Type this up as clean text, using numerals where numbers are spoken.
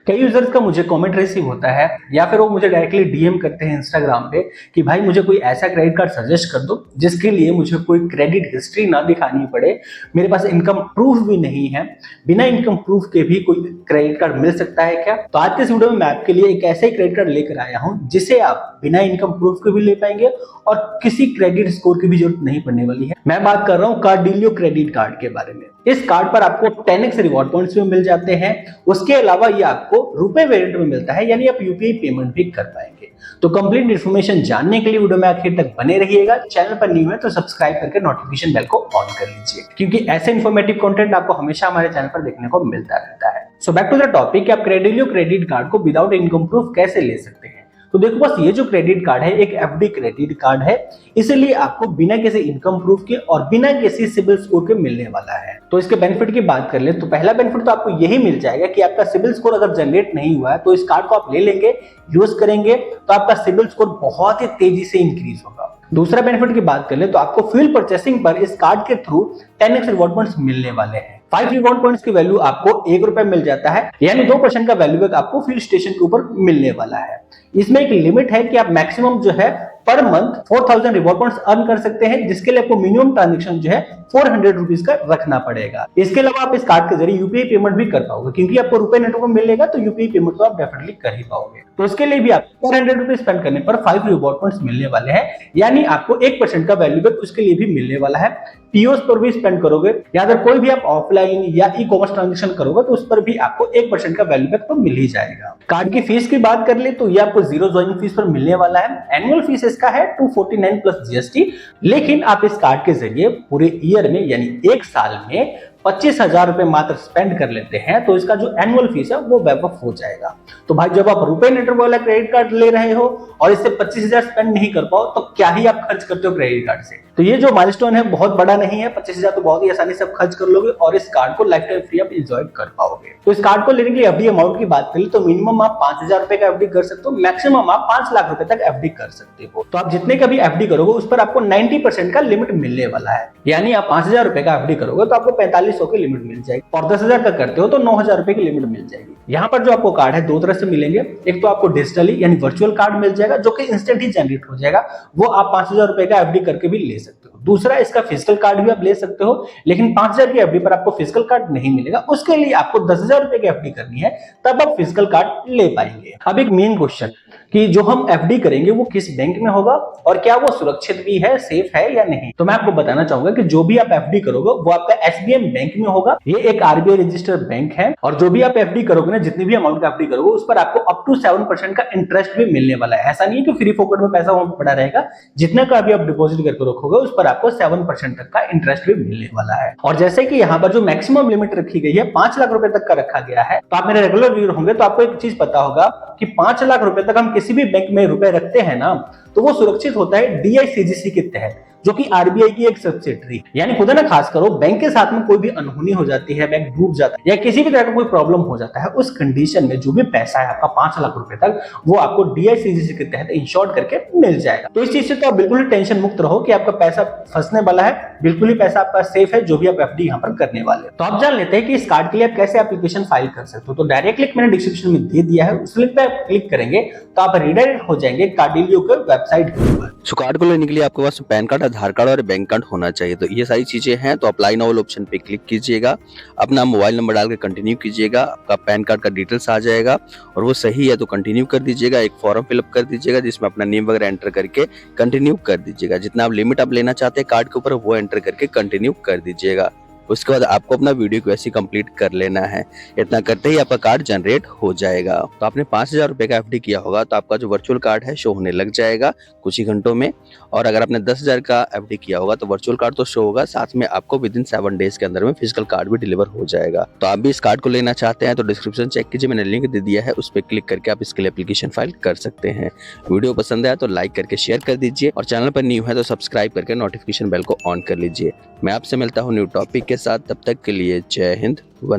कई यूजर्स का मुझे कमेंट रिसीव होता है या फिर वो मुझे डायरेक्टली डीएम करते हैं इंस्टाग्राम पे कि भाई मुझे कोई ऐसा क्रेडिट कार्ड सजेस्ट कर दो जिसके लिए मुझे कोई क्रेडिट हिस्ट्री ना दिखानी पड़े, मेरे पास इनकम प्रूफ भी नहीं है, बिना इनकम प्रूफ के भी कोई क्रेडिट कार्ड मिल सकता है क्या। तो आज के इस वीडियो में मैं आपके लिए एक ऐसा ही क्रेडिट कार्ड लेकर आया हूं जिसे आप बिना इनकम प्रूफ के भी ले पाएंगे और किसी क्रेडिट स्कोर की भी जरूरत नहीं पड़ने वाली है। मैं बात कर रहा हूं कार्डिलियो क्रेडिट कार्ड के बारे में। इस कार्ड पर आपको 10x रिवॉर्ड पॉइंट्स भी मिल जाते हैं। उसके अलावा ये आपको रुपए वेरिएंट में मिलता है, यानी आप यूपीआई पेमेंट भी कर पाएंगे। तो कंप्लीट इन्फॉर्मेशन जानने के लिए वीडियो में आखिर तक बने रहिएगा। चैनल पर न्यू है तो सब्सक्राइब करके नोटिफिकेशन बेल को ऑन कर लीजिए, क्योंकि ऐसे इन्फॉर्मेटिव कंटेंट आपको हमेशा हमारे चैनल पर देखने को मिलता रहता है। So back to the topic, आप क्रेडिलियो क्रेडिट कार्ड को विदाउट इनकम प्रूफ कैसे ले सकते हैं। तो देखो बस ये जो क्रेडिट कार्ड है एक एफडी क्रेडिट कार्ड है, इसलिए आपको बिना किसी इनकम प्रूफ के और बिना किसी सिबिल स्कोर के मिलने वाला है। तो इसके बेनिफिट की बात कर ले तो पहला बेनिफिट तो आपको यही मिल जाएगा कि आपका सिबिल स्कोर अगर जनरेट नहीं हुआ है तो इस कार्ड को आप ले लेंगे, यूज करेंगे तो आपका सिबिल स्कोर बहुत ही तेजी से इंक्रीज होगा। दूसरा बेनिफिट की बात कर ले तो आपको फ्यूल परचेसिंग पर इस कार्ड के थ्रू 10x रिवॉर्ड पॉइंट्स मिलने वाले हैं। 5 रिवॉर्ड पॉइंट्स की वैल्यू आपको ₹1 मिल जाता है, यानी 2% का वैल्यू बैक आपको फ्यूल स्टेशन के ऊपर मिलने वाला है। इसमें एक लिमिट है कि आप मैक्सिमम जो है per month 4000 reward points earn कर सकते हैं, जिसके लिए आपको मिनिमम ट्रांजेक्शन जो है 400 रुपीज का रखना पड़ेगा। इसके अलावा आप इस कार्ड के जरिए यूपीआई पेमेंट भी कर पाओगे, क्योंकि आपको रुपए नेटवर्क में मिलेगा तो यूपीआई पेमेंट तो आप डेफिनेटली कर ही पाओगे। तो इसके लिए भी आपको 400 रुपीज स्पेंड करने पर 5 रिवॉर्ड पॉइंट्स मिलने वाले हैं, यानी आपको 1% का वैल्यू बैक उसके लिए भी मिलने वाला है। पीओस पर भी स्पेंड करोगे या अगर कोई भी आप ऑफलाइन या ई कॉमर्स ट्रांजेक्शन करोगे तो उस पर भी आपको 1% का वैल्यू बैक तो मिल ही जाएगा। कार्ड की फीस की बात कर ले तो ये आपको 0 ज्वाइनिंग फीस पर मिलने वाला है। एनुअल फीस इसका है 249 प्लस जीएसटी, लेकिन आप इस कार्ड के जरिए पूरे ईयर में यानी एक साल में 25,000 रुपए मात्र स्पेंड कर लेते हैं तो इसका जो एनुअल फीस है वो वेव ऑफ हो जाएगा। तो भाई जब आप रुपए नेटवर्क वाला क्रेडिट कार्ड ले रहे हो और इससे 25,000 स्पेंड नहीं कर पाओ तो क्या ही आप खर्च करते हो क्रेडिट कार्ड से। तो ये जो माइलस्टोन है बहुत बड़ा नहीं है, 25,000 तो बहुत ही आसानी से आप खर्च कर लोगे और इस कार्ड को लाइफ टाइम फ्री आप एंजॉय कर पाओगे। तो इस कार्ड को लेने के लिए एफडी अमाउंट की बात करें तो मिनिमम आप 5,000 रुपए का एफडी कर सकते हो, मैक्सिमम आप 5 लाख रुपए तक एफडी कर सकते हो। तो आप जितने का भी एफडी करोगे उस पर आपको 90% का लिमिट मिलने वाला है, यानी आप 5,000 रुपए का एफडी करोगे तो आपको 4500 की लिमिट मिल जाएगी और 10,000 का करते हो तो 9,000 रुपए की लिमिट मिल जाएगी। यहाँ पर जो आपको कार्ड है दो तरह से मिलेंगे, एक तो आपको डिजिटली यानी वर्चुअल कार्ड मिल जाएगा जो कि इंस्टेंट ही जनरेट हो जाएगा, वो आप 5,000 रुपए का एफडी करके भी ले सकते हो। दूसरा इसका फिजिकल कार्ड भी आप ले सकते हो, लेकिन 5,000 की एफडी पर आपको फिजिकल कार्ड नहीं मिलेगा, उसके लिए आपको 10,000 रुपए की एफडी करनी है तब आप फिजिकल कार्ड ले पाएंगे। अब एक मेन क्वेश्चन कि जो हम एफडी करेंगे वो किस बैंक में होगा और क्या वो सुरक्षित भी है, सेफ है या नहीं। तो मैं आपको बताना चाहूंगा कि जो भी आप एफडी करोगे वो आपका एसबीएम बैंक में होगा। ये एक आरबीआई रजिस्टर्ड बैंक है और जो भी आप एफडी करोगे ना, जितनी भी अमाउंट का एफडी करोगे उस पर आपको अप टू 7% का इंटरेस्ट भी मिलने वाला है। ऐसा नहीं है कि फ्री फोकट में पैसा वहां पड़ा रहेगा, जितना का भी आप डिपॉजिट करके रखोगे उस पर आपको 7% तक का इंटरेस्ट भी मिलने वाला है। और जैसे कि यहाँ पर जो मैक्सिमम लिमिट रखी गई है 5 लाख रुपए तक का रखा गया है, तो आप मेरे रेगुलर व्यूअर होंगे तो आपको एक चीज पता होगा कि 5 लाख रुपए तक हम किसी भी बैंक में रुपए रखते हैं ना तो वो सुरक्षित होता है डीआईसीजीसी के तहत, जो कि आरबीआई की एक सब्सिडरी। यानी खुदा ना खास करो बैंक के साथ में कोई भी अनहोनी हो जाती है, बैंक डूब जाता है या किसी भी तरह का कोई प्रॉब्लम हो जाता है, उस कंडीशन में जो भी पैसा है आपका 5 लाख रुपए तक वो आपको डीआईसीजीसी के तहत इंश्योर्ड करके मिल जाएगा। तो इस चीज से तो आप बिल्कुल टेंशन मुक्त रहो कि आपका पैसा फंसने वाला है, बिल्कुल ही पैसा आपका सेफ है जो भी आप एफडी यहाँ पर करने वाले। तो आप जान लेते हैं कि इस कार्ड के लिए आप कैसे एप्लीकेशन फाइल कर सकते हो। तो डायरेक्ट लिंक मैंने डिस्क्रिप्शन में दे दिया है, उस लिंक पे आप क्लिक करेंगे तो आप रिडायरेक्ट हो जाएंगे कार्डिलियो के वेबसाइट के ऊपर। सो कार्ड को लेने के लिए आपके पास पैन कार्ड, आधार कार्ड और बैंक कार्ड होना चाहिए। तो ये सारी चीजें हैं, तो अप्लाई नाउ ऑप्शन पे क्लिक कीजिएगा, अपना मोबाइल नंबर डाल के कंटिन्यू कीजिएगा, आपका पैन कार्ड का डिटेल्स आ जाएगा और वो सही है तो कंटिन्यू कर दीजिएगा। एक फॉर्म फिलअप कर दीजिएगा जिसमें अपना नेम वगैरह एंटर करके कंटिन्यू कर दीजिएगा। जितना आप लिमिट आप लेना चाहते हैं कार्ड के ऊपर वो एंटर करके कंटिन्यू कर दीजिएगा। उसके बाद आपको अपना वीडियो को ऐसे कंप्लीट कर लेना है। इतना करते ही आपका कार्ड जनरेट हो जाएगा। तो आपने 5,000 रुपए का एफडी किया होगा तो आपका जो वर्चुअल कार्ड है शो होने लग जाएगा कुछ ही घंटों में, और अगर आपने 10,000 का एफडी किया होगा तो वर्चुअल कार्ड तो शो होगा, साथ में आपको विद इन 7 डेज के अंदर में फिजिकल कार्ड भी डिलीवर हो जाएगा। तो आप भी इस कार्ड को लेना चाहते हैं तो डिस्क्रिप्शन चेक कीजिए, मैंने लिंक दे दिया है, उस पर क्लिक करके आप इसके लिए एप्लीकेशन फाइल कर सकते हैं। वीडियो पसंद आया तो लाइक करके शेयर कर दीजिए और चैनल पर न्यू है तो सब्सक्राइब करके नोटिफिकेशन बेल को ऑन कर लीजिए। मैं आपसे मिलता हूँ न्यू टॉपिक के साथ, तब तक के लिए जय हिंद, वंदे।